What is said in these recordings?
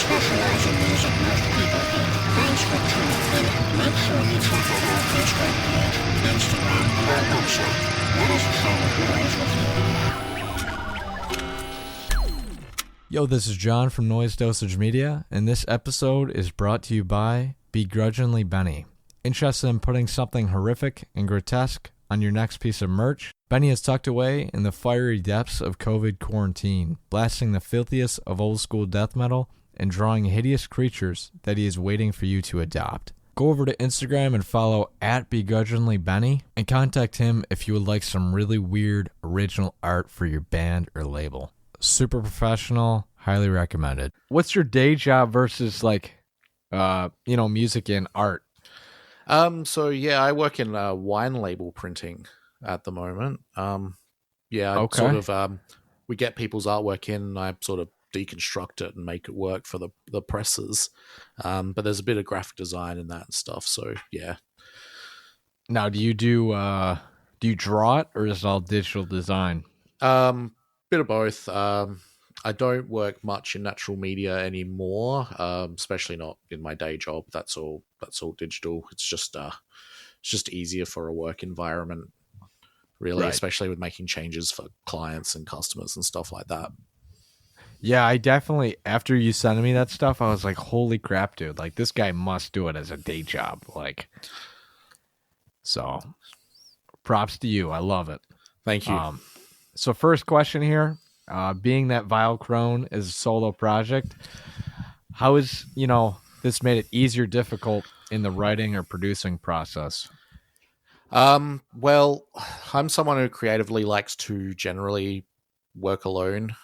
specialize in music most people hate. Thanks for tuning in. Make sure you check out our Facebook page, Instagram, and our website. Let us share the noise with you. Yo, this is John from Noise Dosage Media, and this episode is brought to you by Begrudgingly Benny. Interested in putting something horrific and grotesque on your next piece of merch? Benny is tucked away in the fiery depths of COVID quarantine, blasting the filthiest of old school death metal and drawing hideous creatures that he is waiting for you to adopt. Go over to Instagram and follow at BegrudginglyBenny and contact him if you would like some really weird original art for your band or label. Super professional, highly recommended. What's your day job versus music and art? I work in wine label printing at the moment. We get people's artwork in and I sort of deconstruct it and make it work for the presses. But there's a bit of graphic design in that and stuff. So yeah. Now, do you draw it or is it all digital design? Bit of both. I don't work much in natural media anymore, especially not in my day job. That's all digital. It's just easier for a work environment, really, right. Especially with making changes for clients and customers and stuff like that. Yeah, I definitely, after you sent me that stuff, I was like, holy crap, dude. Like, this guy must do it as a day job. So props to you. I love it. Thank you. So first question here, being that Vile Crone is a solo project, how is, this made it easier or difficult in the writing or producing process? Well, I'm someone who creatively likes to generally work alone.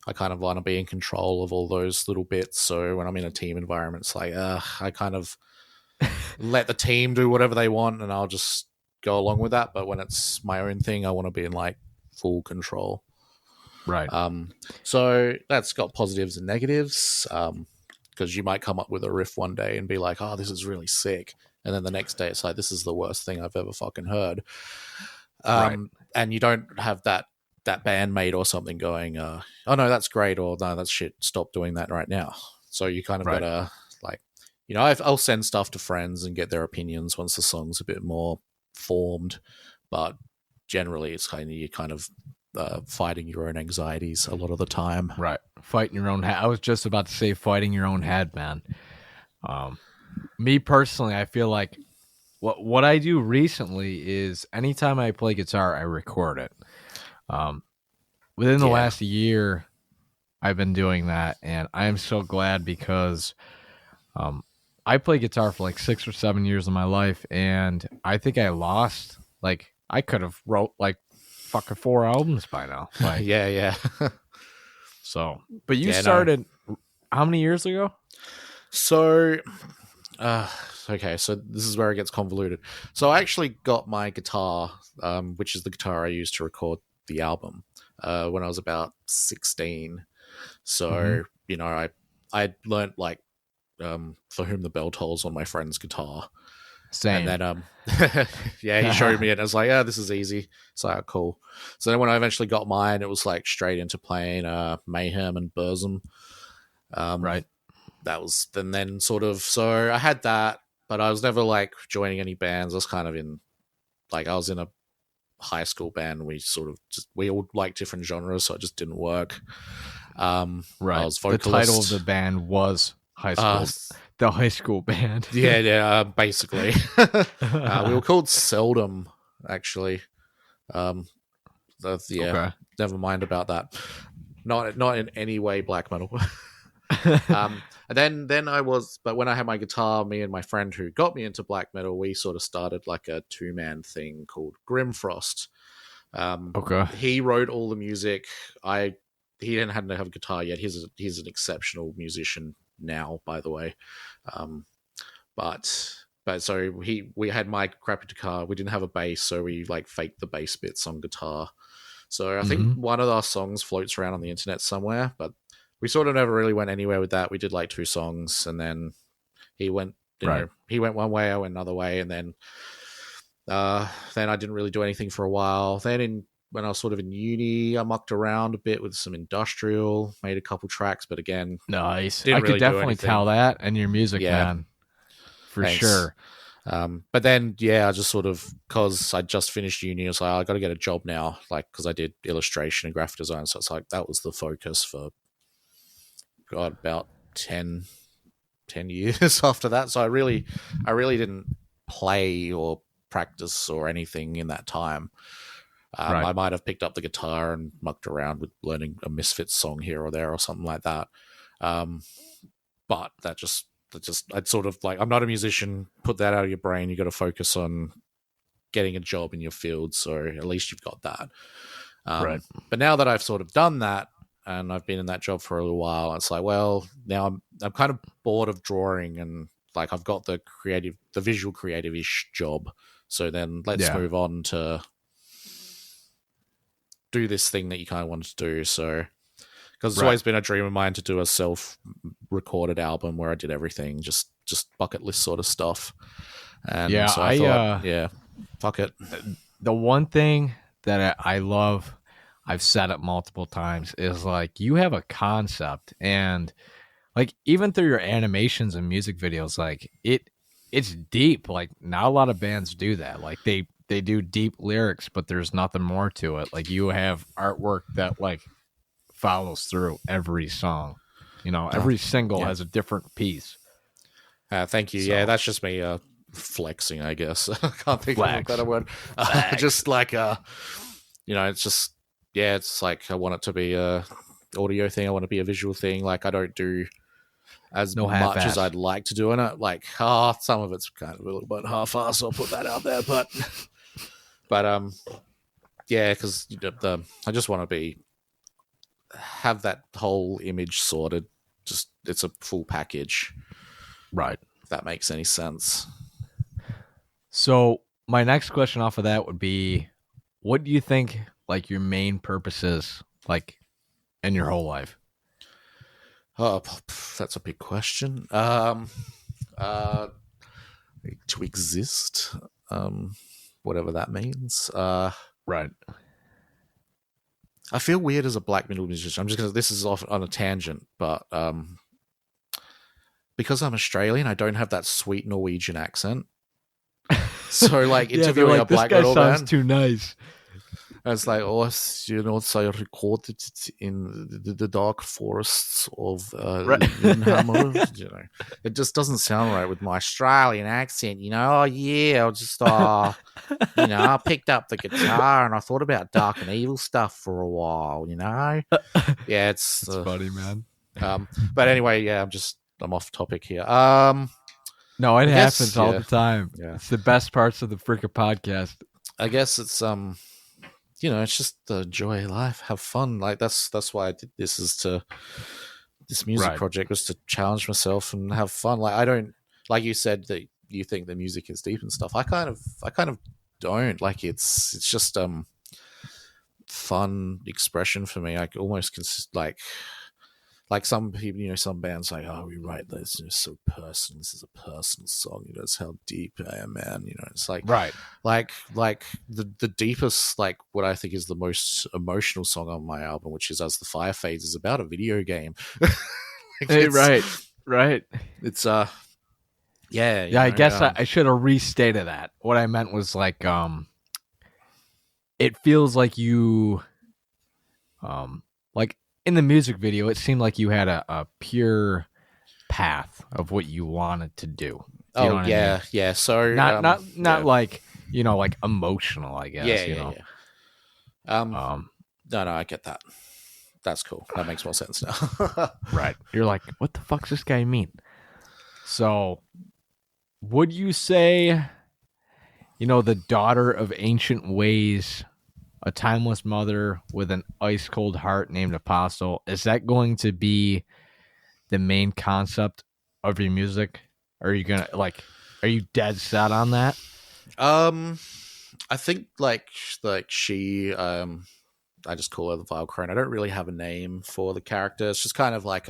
I kind of want to be in control of all those little bits. So when I'm in a team environment, it's like, I kind of let the team do whatever they want and I'll just go along with that. But when it's my own thing, I want to be in full control. Right. So that's got positives and negatives. Because you might come up with a riff one day and be like, oh, this is really sick. And then the next day it's like, this is the worst thing I've ever fucking heard. Right. And you don't have that bandmate or something going, oh no, that's great. Or no, that's shit. Stop doing that right now. So you kind of gotta I'll send stuff to friends and get their opinions once the song's a bit more formed. But generally it's kind of fighting your own anxieties a lot of the time. Right. Fighting your own head. I was just about to say fighting your own head, man. Me personally, I feel like what I do recently is anytime I play guitar, I record it. Within the last year, I've been doing that, and I am so glad because I played guitar for 6 or 7 years of my life, and I think I lost, I could have wrote fucking 4 albums by now. Yeah. So, but you started how many years ago? So, okay, so this is where it gets convoluted. So I actually got my guitar, which is the guitar I used to record the album, when I was about 16. So, I learned For Whom the Bell Tolls on my friend's guitar. Same. And then, he showed me it and I was like, this is easy. It's like, cool. So then when I eventually got mine, it was straight into playing Mayhem and Burzum. Right. That was, and then sort of, so I had that, but I was never joining any bands. I was kind of in, I was in a high school band. We sort of we all liked different genres, so it just didn't work. Right. I was vocalist. The title of the band was High School. The high school band. Yeah, basically. We were called Seldom, actually. Okay. Never mind about that. Not in any way black metal. And then but when I had my guitar, me and my friend who got me into black metal, we sort of started a 2-man thing called Grimfrost. Okay. He wrote all the music. He hadn't have a guitar yet. He's an exceptional musician now, by the way. But so we had my crappy guitar. We didn't have a bass, so we faked the bass bits on guitar. So I think one of our songs floats around on the internet somewhere, but we sort of never really went anywhere with that. We did 2 songs, and then he went, he went one way, I went another way, and then I didn't really do anything for a while. Then in when I was sort of in uni, I mucked around a bit with some industrial, made a couple tracks, but again, Nice. didn't I really could do definitely anything. tell that in your music, Yeah. man. For Thanks. sure. But then, I just sort of, because I just finished uni, I was like, I got to get a job now, like, because I did illustration and graphic design. So it's like, that was the focus for, God, about 10 years after that. So I really didn't play or practice or anything in that time. Right. I might have picked up the guitar and mucked around with learning a Misfits song here or there or something like that. But I'd sort of like, I'm not a musician, put that out of your brain. You got to focus on getting a job in your field. So at least you've got that. Right. But now that I've sort of done that and I've been in that job for a little while, it's like, well, now I'm kind of bored of drawing, and like I've got the visual creative-ish job. So then let's move on to do this thing that you kind of wanted to do. So, because it's always been a dream of mine to do a self-recorded album where I did everything, just bucket list sort of stuff. And so I thought, fuck it. The one thing that I love, I've said it multiple times, is like you have a concept, and like even through your animations and music videos, like it's deep. Like not a lot of bands do that. Like they do deep lyrics, but there's nothing more to it. Like you have artwork that like follows through every song. You know, every single has a different piece. Thank you. So, yeah, that's just me flexing, I guess. I can't think of a better word. Flex. Just like, it's just, it's like I want it to be a audio thing. I want it to be a visual thing. Like I don't do as much as I'd like to do in it. Like, some of it's kind of a little bit half-assed. I'll put that out there, but because I just want to have that whole image sorted. Just it's a full package, right? If that makes any sense. So my next question off of that would be, what do you think like your main purpose is like in your whole life? Oh, that's a big question. To exist, whatever that means. Right. I feel weird as a black middle musician. I'm just gonna. This is off on a tangent, but because I'm Australian, I don't have that sweet Norwegian accent. So, like interviewing a black metal band, sounds too nice. It's like, so I recorded it in the dark forests of Lillehammer. It just doesn't sound right with my Australian accent, I just, I picked up the guitar and I thought about Dark and Evil stuff for a while, Yeah, it's funny, man. But anyway, I'm off topic here. No, it happens all the time. Yeah. It's the best parts of the freaking podcast. I guess it's it's just the joy of life, have fun. Like that's why I did this. This music project was to challenge myself and have fun. Like I don't, like you said that you think the music is deep and stuff. I kind of don't. Like it's just fun expression for me. I almost like some people, some bands like, oh, we write this, so personal. This is a personal song. It's how deep I am, man. It's like, like the deepest, like what I think is the most emotional song on my album, which is As the Fire Fades, is about a video game. Right. It's I guess I should have restated that. What I meant was like, it feels like you, like. In the music video, it seemed like you had a pure path of what you wanted to do. You know what I mean? Yeah. So not like like emotional, I guess. No, I get that. That's cool. That makes more sense now. Right. You're like, what the fuck's this guy mean? So, would you say, the daughter of ancient ways, a timeless mother with an ice cold heart named Apostle, is that going to be the main concept of your music? Are you gonna are you dead set on that? I think like she, I just call her the Vile Crone. I don't really have a name for the character. It's just kind of like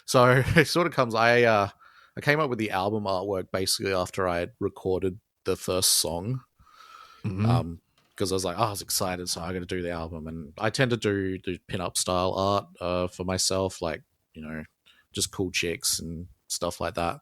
so it sort of comes. I came up with the album artwork basically after I had recorded the first song. Mm-hmm. because I was like, oh, I was excited, so I got to do the album. And I tend to do pin-up style art for myself, like, you know, just cool chicks and stuff like that.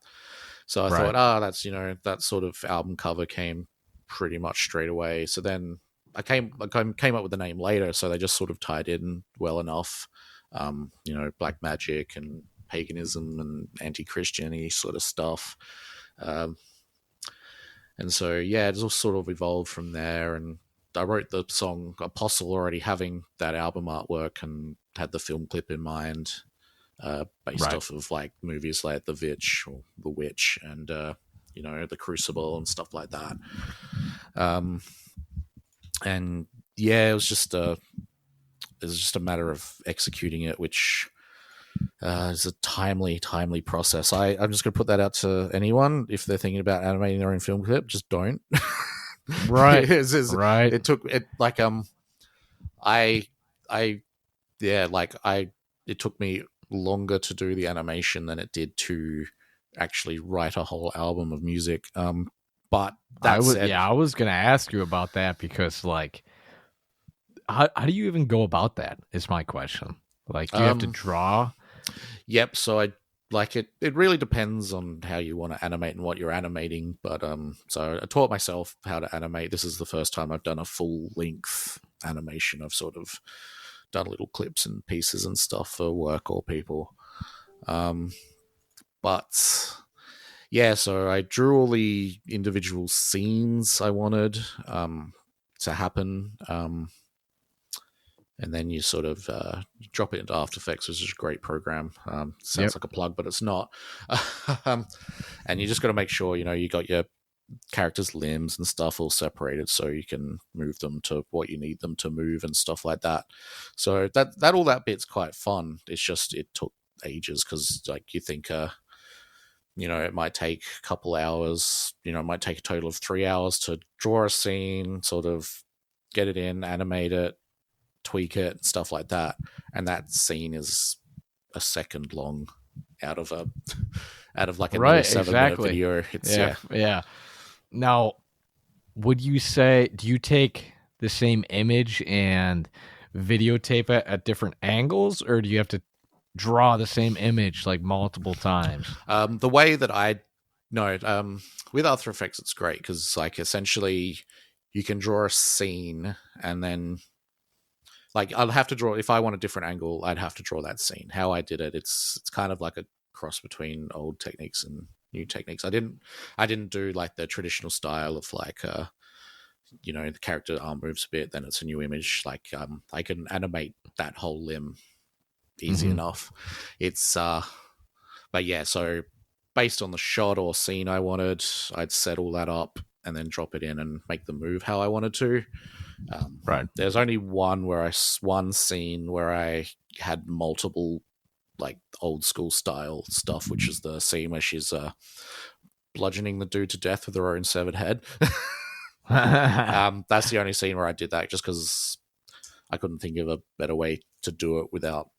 So I thought, that's, you know, that sort of album cover came pretty much straight away. So then I came up with the name later, so they just sort of tied in well enough. You know, black magic and paganism and anti-Christian-y sort of stuff. And so, yeah, it's all sort of evolved from there. And I wrote the song Apostle already having that album artwork and had the film clip in mind, based off of like movies like The Witch or The Witch and, you know, The Crucible and stuff like that. And yeah, it was just a matter of executing it, which is a timely process. I'm just going to put that out to anyone. If they're thinking about animating their own film clip, just don't. Right. Right. It took it like it took me longer to do the animation than it did to actually write a whole album of music. But I was going to ask you about that because, like, how do you even go about that? Is my question. Like, do you have to draw? Yep. So I like it. It really depends on how you want to animate and what you're animating. But so I taught myself how to animate. This is the first time I've done a full length animation. I've sort of done little clips and pieces and stuff for work or people. But yeah, so I drew all the individual scenes I wanted to happen. And then you sort of drop it into After Effects, which is a great program. Sounds like a plug, but it's not. And you just got to make sure, you know, you got your characters' limbs and stuff all separated so you can move them to what you need them to move and stuff like that. So that all that bit's quite fun. It's just it took ages because, like, you think, you know, it might take a couple hours. You know, it might take a total of 3 hours to draw a scene, sort of get it in, animate it, tweak it, stuff like that, and that scene is a second long out of like a 7-minute video. It's, yeah. Now, would you say, do you take the same image and videotape it at different angles, or do you have to draw the same image like multiple times? The way that with After Effects, it's great because, like, essentially you can draw a scene and then, like, I'll have to draw, if I want a different angle, I'd have to draw that scene. How I did it, it's kind of like a cross between old techniques and new techniques. I didn't do like the traditional style of like, you know, the character arm moves a bit, then it's a new image. Like, I can animate that whole limb easy enough. It's, but yeah, so based on the shot or scene I wanted, I'd set all that up and then drop it in and make them move how I wanted to. Right. There's only one scene where I had multiple, like, old school style stuff, which is the scene where she's bludgeoning the dude to death with her own severed head. That's the only scene where I did that, just because I couldn't think of a better way to do it without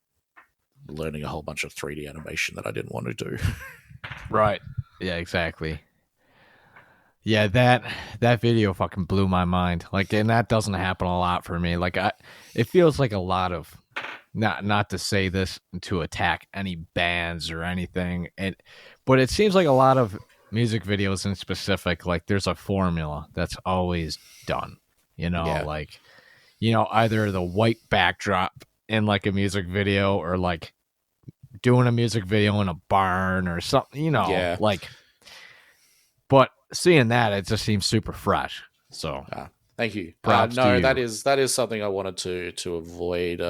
learning a whole bunch of 3D animation that I didn't want to do. Right. Yeah, exactly. Yeah, that video fucking blew my mind. Like, and that doesn't happen a lot for me. Like, it feels like a lot of, not to say this to attack any bands or anything, but it seems like a lot of music videos in specific, like, there's a formula that's always done. You know, like, you know, either the white backdrop in like a music video, or like doing a music video in a barn or something. You know, like. But seeing that, it just seems super fresh. So, thank you. Props to you. that is something I wanted to avoid.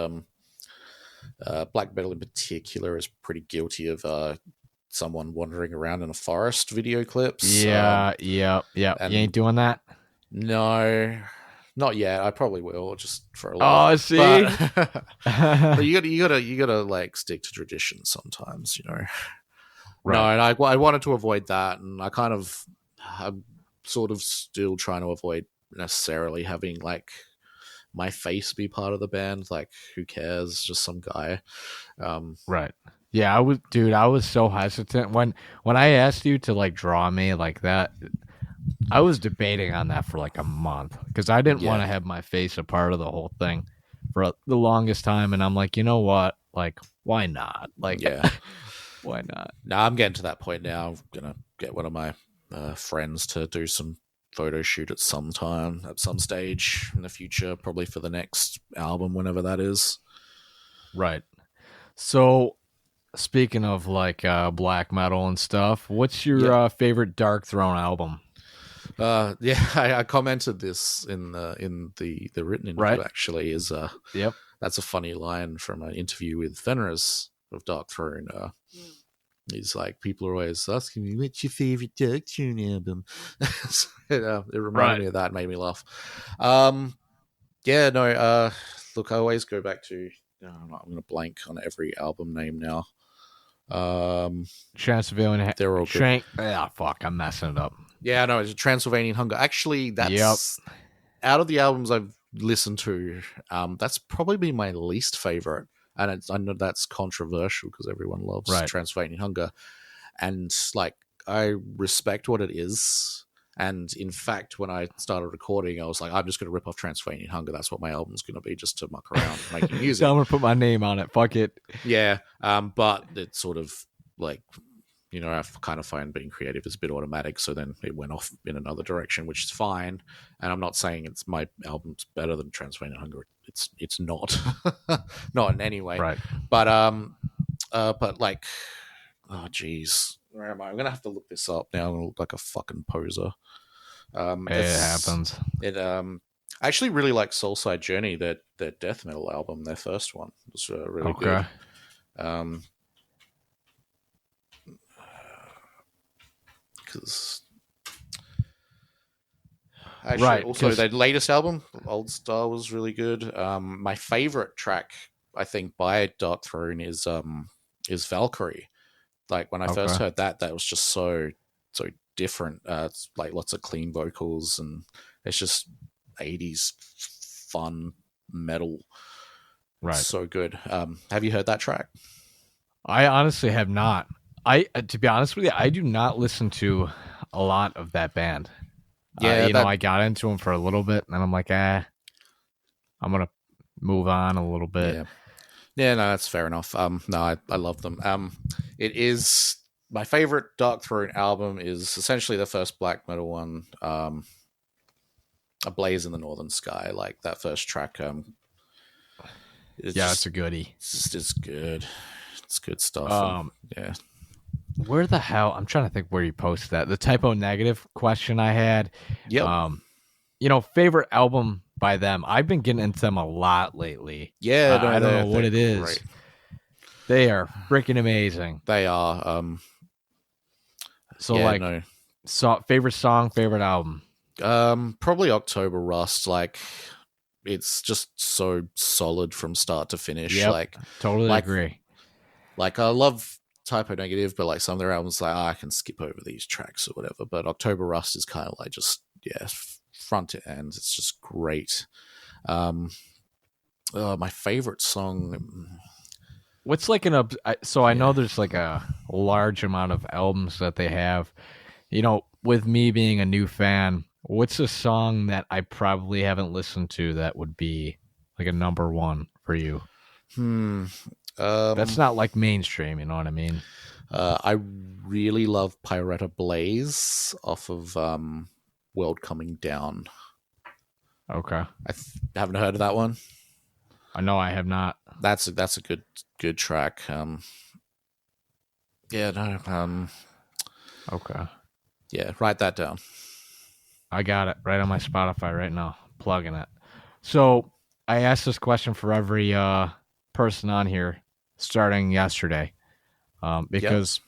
Black metal in particular is pretty guilty of someone wandering around in a forest video clips. Yeah. You ain't doing that? No, not yet. I probably will, just for a laugh. Oh, see, but you gotta like stick to tradition sometimes, you know. Right. No, and I wanted to avoid that, and I'm sort of still trying to avoid necessarily having like my face be part of the band. Like, who cares? Just some guy. Right. Yeah, I was so hesitant when I asked you to like draw me like that. I was debating on that for like a month because I didn't want Yeah. to have my face a part of the whole thing for the longest time, and I'm like, you know what? Like, why not? Like, Yeah. why not? Now I'm getting to that point now. I'm gonna get one of my friends to do some photo shoot at some time, at some stage in the future, probably for the next album, whenever that is. Right. So, speaking of like black metal and stuff, what's your Yep. favorite Dark Throne album? Yeah, I commented this in the written Right. interview. Actually, is Yep. that's a funny line from an interview with Fenris of Dark Throne. He's like, people are always asking me, what's your favorite Dark Throne album? So, it reminded me of that, made me laugh. Yeah, no, look, I always go back to, I'm going to blank on every album name now. Transylvanian. They're all good. Fuck, I'm messing it up. Yeah, no, it's a Transylvanian Hunger. Actually, that's out of the albums I've listened to, that's probably been my least favorite. And I know that's controversial because everyone loves Transylvanian Hunger. And like, I respect what it is. And in fact, when I started recording, I was like, I'm just going to rip off Transylvanian Hunger. That's what my album's going to be, just to muck around making music. So I'm going to put my name on it. Fuck it. Yeah. But it's sort of like, you know, I kind of find being creative is a bit automatic. So then it went off in another direction, which is fine. And I'm not saying it's my album's better than Transylvanian Hunger. It's not, not in any way. Right. But like, oh geez, where am I? I'm gonna have to look this up now. I'm gonna look like a fucking poser. It happens. I actually really like Soulside Journey, their death metal album, their first one. It was really good. Because actually, also their latest album, Old Star, was really good. My favorite track, I think, by Dark Throne is Valkyrie. Like when I first heard that was just so different. It's like lots of clean vocals, and it's just 80s fun metal. Right. It's so good. Have you heard that track? I honestly have not. To be honest with you, I do not listen to a lot of that band. Yeah, I got into them for a little bit, and I'm like, I'm gonna move on a little bit. Yeah, no, that's fair enough. No, I love them. It is my favorite Dark Throne album. Is essentially the first black metal one. A Blaze in the Northern Sky, like that first track. It's a goodie. It's good. It's good stuff. Yeah. Where the hell? I'm trying to think where you posted that. The Typo Negative question I had. Yep. Favorite album by them. I've been getting into them a lot lately. Yeah, I don't know what it is. Great. They are freaking amazing. They are. Favorite song, favorite album. Probably October Rust. Like, it's just so solid from start to finish. Yep, like, totally agree. Like, I love Typo Negative, but like some of their albums, like I can skip over these tracks or whatever. But October Rust is kind of like just front to end. It's just great. My favorite song. What's like I know there's like a large amount of albums that they have. With me being a new fan, what's a song that I probably haven't listened to that would be like a number one for you? That's not like mainstream, you know what I mean? I really love Pyretta Blaze off of World Coming Down. Okay. I haven't heard of that one. I know I have not. That's a good track. Okay. Yeah, write that down. I got it right on my Spotify right now. Plugging it. So I asked this question for every person on here starting yesterday because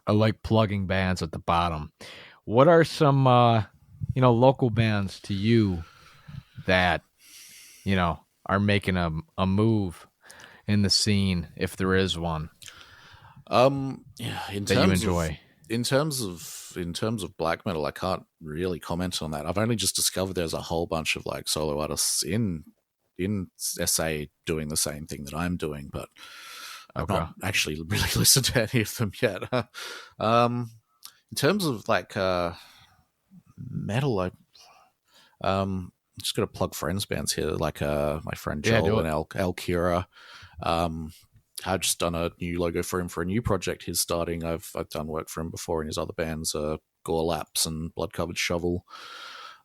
I like plugging bands at the bottom. What are some local bands to you that are making a move in the scene, if there is one? That you enjoy. In terms of black metal, I can't really comment on that. I've only just discovered there's a whole bunch of like solo artists in SA doing the same thing that I'm doing, but I've not actually really listened to any of them yet. In terms of like Metal, just got to plug friends bands here, like my friend Yeah, Joel do and El Kira. I've just done a new logo for him for a new project he's starting. I've done work for him before in his other bands, Gore Laps and Blood Covered Shovel.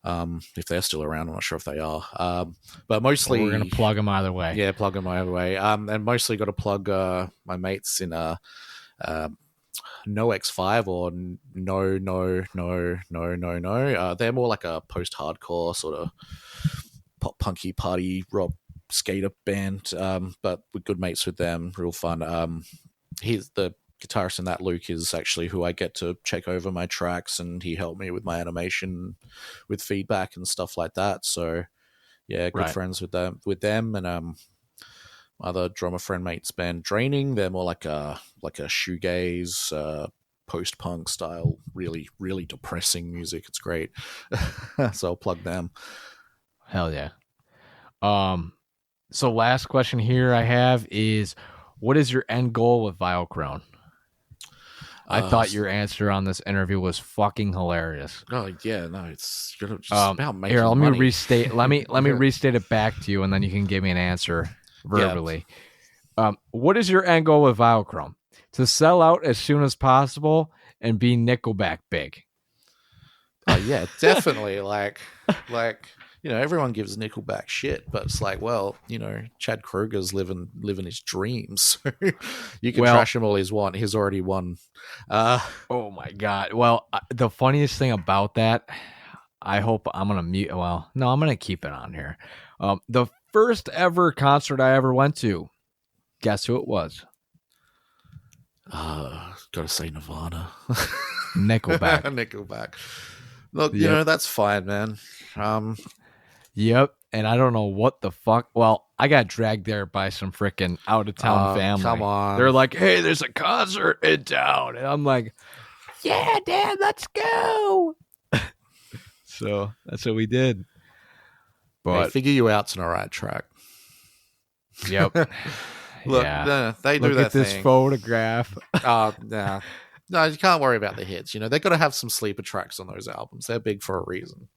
If they're still around, I'm not sure if they are. But mostly, Well, we're gonna plug them either way. Yeah, plug them either way. And mostly got to plug my mates in No X5 or no. They're more like a post-hardcore sort of pop punky party rock skater band, but we're good mates with them. Real fun. He's the guitarist in that. Luke is actually who I get to check over my tracks, and he helped me with my animation, with feedback and stuff like that. So yeah, good friends with them, and other drummer friend mates band Draining. They're more like a shoegaze, post punk style, really really depressing music. It's great. So I'll plug them. Hell yeah. So last question here I have is, what is your end goal with Vile Crone? I thought your answer on this interview was fucking hilarious. Oh yeah, no, it's just about making here, let money. me restate. Let me restate it back to you, and then you can give me an answer verbally. Yeah. What is your end goal with Vile Crone? To sell out as soon as possible and be Nickelback big. Yeah, definitely. like everyone gives Nickelback shit, but it's like, well, Chad Kroeger's living his dreams. So you can trash him all he's want. He's already won. Oh my god. Well, the funniest thing about that, I hope I'm gonna mute. Well, no, I'm gonna keep it on here. The first ever concert I ever went to. Guess who it was? Gotta say Nirvana. Nickelback. Nickelback. Look, that's fine, man. Yep. And I don't know what the fuck. Well, I got dragged there by some freaking out of town family. Come on. They're like, hey, there's a concert in town. And I'm like, yeah, Dad, let's go. So that's what we did. But they figure you out's on the right track. Yep. Look, they do their thing. Look at this photograph. No, you can't worry about the hits. They got to have some sleeper tracks on those albums. They're big for a reason.